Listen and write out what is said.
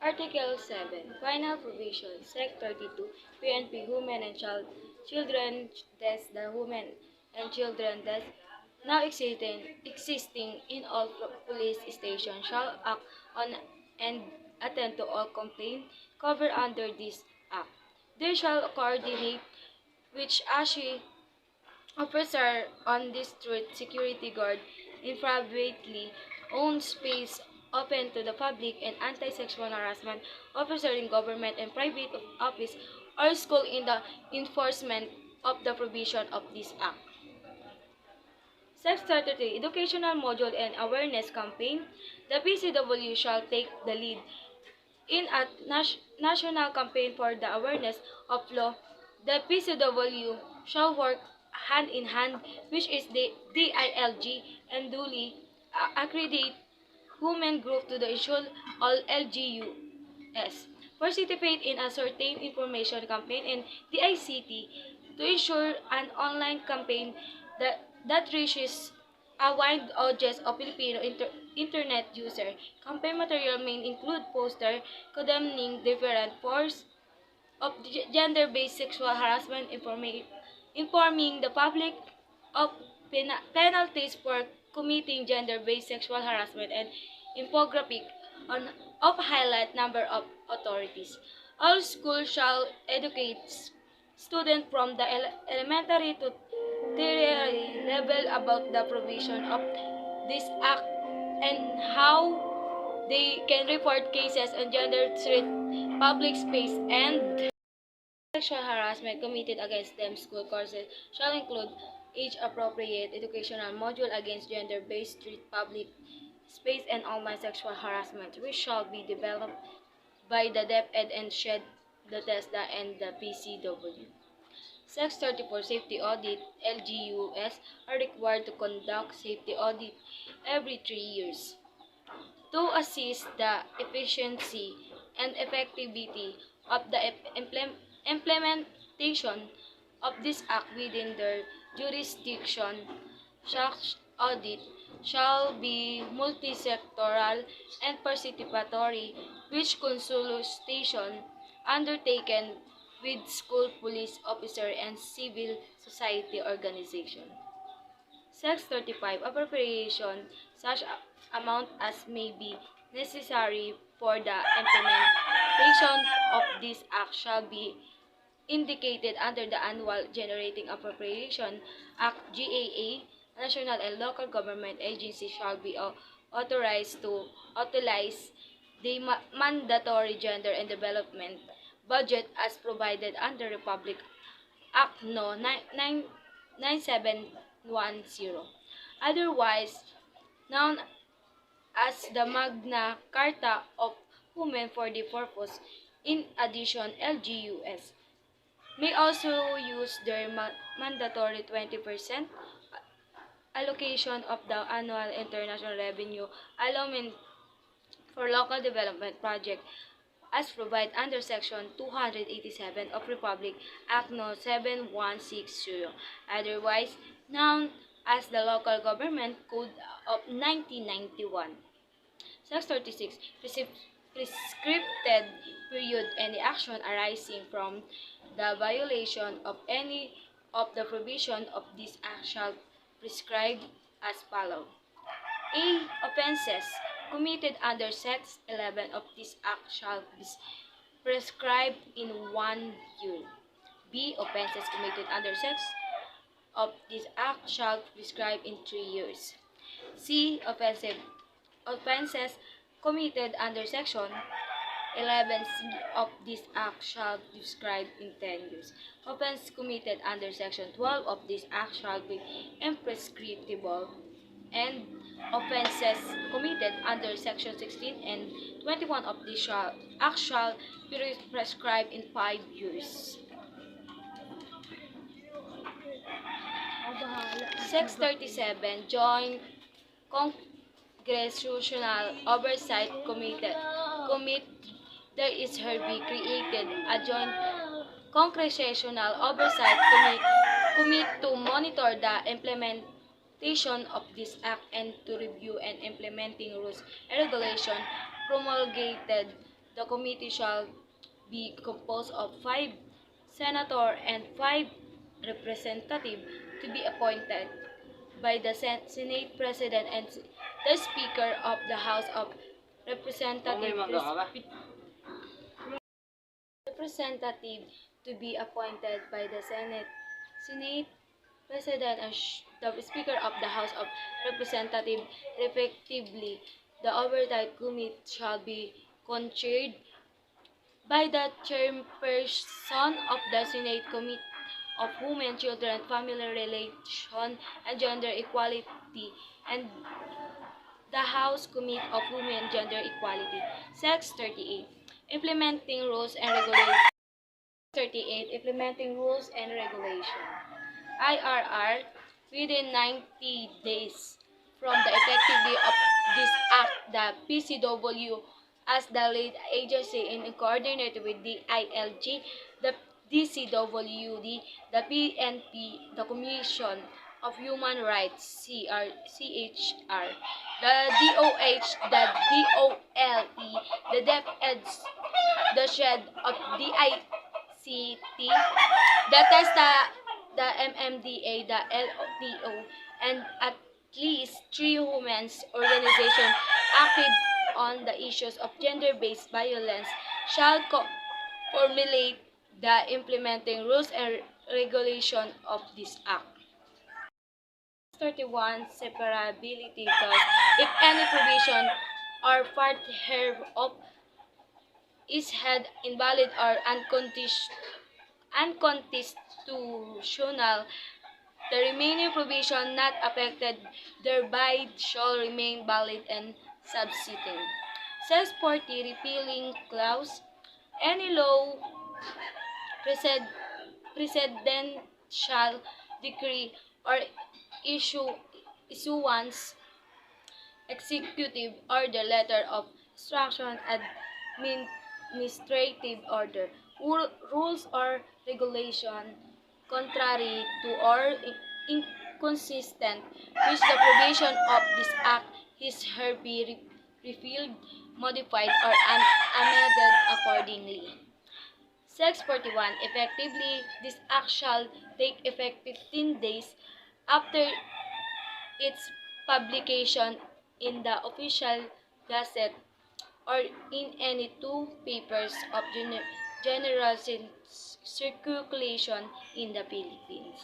Article 7. Final Provision. Sec. 32. PNP Women and Children Deaths. The Women and Children Deaths now existing in all police stations shall act on and attend to all complaints covered under this act. They shall coordinate which ASHI officer on district security guard in privately owned space open to the public and anti-sexual harassment officer in government and private office or school in the enforcement of the provision of this act. Sex 33 Educational Module and Awareness Campaign. The PCW shall take the lead in a national campaign for the awareness of law. The PCW shall work hand in hand, which is the DILG and duly accredit women group to the issue all LGUS. Participate in a certain information campaign in DICT to ensure an online campaign that reaches a wide audience of Filipino internet users. Campaign material may include posters condemning different forms of gender-based sexual harassment, informing the public of penalties for committing gender-based sexual harassment, and infographic on of highlight number of authorities. All schools shall educate students from the elementary to tertiary level about the provision of this act and how they can report cases on gender threat public space and sexual harassment committed against them. School courses shall include age-appropriate educational module against gender-based threat public space and online sexual harassment, which shall be developed by the DepEd and SHED, the TESDA, and the PCW. Sex 34 Safety Audit. LGUS are required to conduct safety audit every 3 years to assist the efficiency and effectivity of the implementation of this act within their jurisdiction. Such audit shall be multi-sectoral and participatory, which consultation undertaken with school police officer and civil society organization. Sex 35 Appropriation such amount as may be necessary for the implementation of this act shall be indicated under the Annual Generating Appropriation Act. GAA. National and local government agencies shall be authorized to utilize the mandatory gender and development budget as provided under Republic Act No. 9710, otherwise known as the Magna Carta of Women for the purpose. In addition, LGUS may also use their mandatory 20% allocation of the annual international revenue allowance for local development project as provided under Section 287 of Republic Act No. 7160, otherwise known as the Local Government Code of 1991. Section 36. Prescripted period. Any action arising from the violation of any of the provision of this act shall prescribe as follows. A. Offenses committed under Section 11 of this act shall be prescribed in 1 year. B. Offenses committed under Section of this act shall prescribe in 3 years. C. Offenses committed under Section 11C of this act shall be prescribed in 10 years. Offense committed under Section 12 of this act shall be imprescriptible, and offenses committed under Section 16 and 21 of this act shall be prescribed in 5 years. Section 37. Joint Congressional Oversight Committee. There is hereby created a joint Congressional Oversight Committee to monitor the implementation of this act and to review and implementing rules and regulations promulgated The committee shall be composed of 5 senators and 5 representatives to be appointed by the Senate President and the Speaker of the House of Representatives. Representative to be appointed by the Senate President and the Speaker of the House of Representatives, respectively. The Oversight Committee shall be co-chaired by the Chairperson of the Senate Committee of Women, Children, Family Relations, and Gender Equality, and the House Committee of Women, Gender Equality. Section 38. Implementing Rules and Regulations. 38. Implementing Rules and Regulations. IRR, within 90 days from the effective date of this Act, the PCW, as the lead agency in coordinated with the ILG, the DCWD, the PNP, the Commission of Human Rights, CHR, the DOH, the DOLE, the DepEd, the SHED of DICT, the TESTA, the MMDA, the LTO, and at least 3 women's organizations active on the issues of gender-based violence shall formulate the implementing rules and regulations of this Act. 31. Separability clause. If any provision or part hereof is held invalid or unconstitutional, the remaining provision not affected thereby shall remain valid and subsisting. Section 40. Repealing clause. Any law, presidential decree, or issuance executive order, letter of instruction, administrative order, rules or regulation contrary to or inconsistent with the provision of this Act is hereby repealed, modified, or amended accordingly. Section 41. Effectively, this Act shall take effect 15 days after its publication in the Official Gazette or in any 2 papers of general circulation in the Philippines.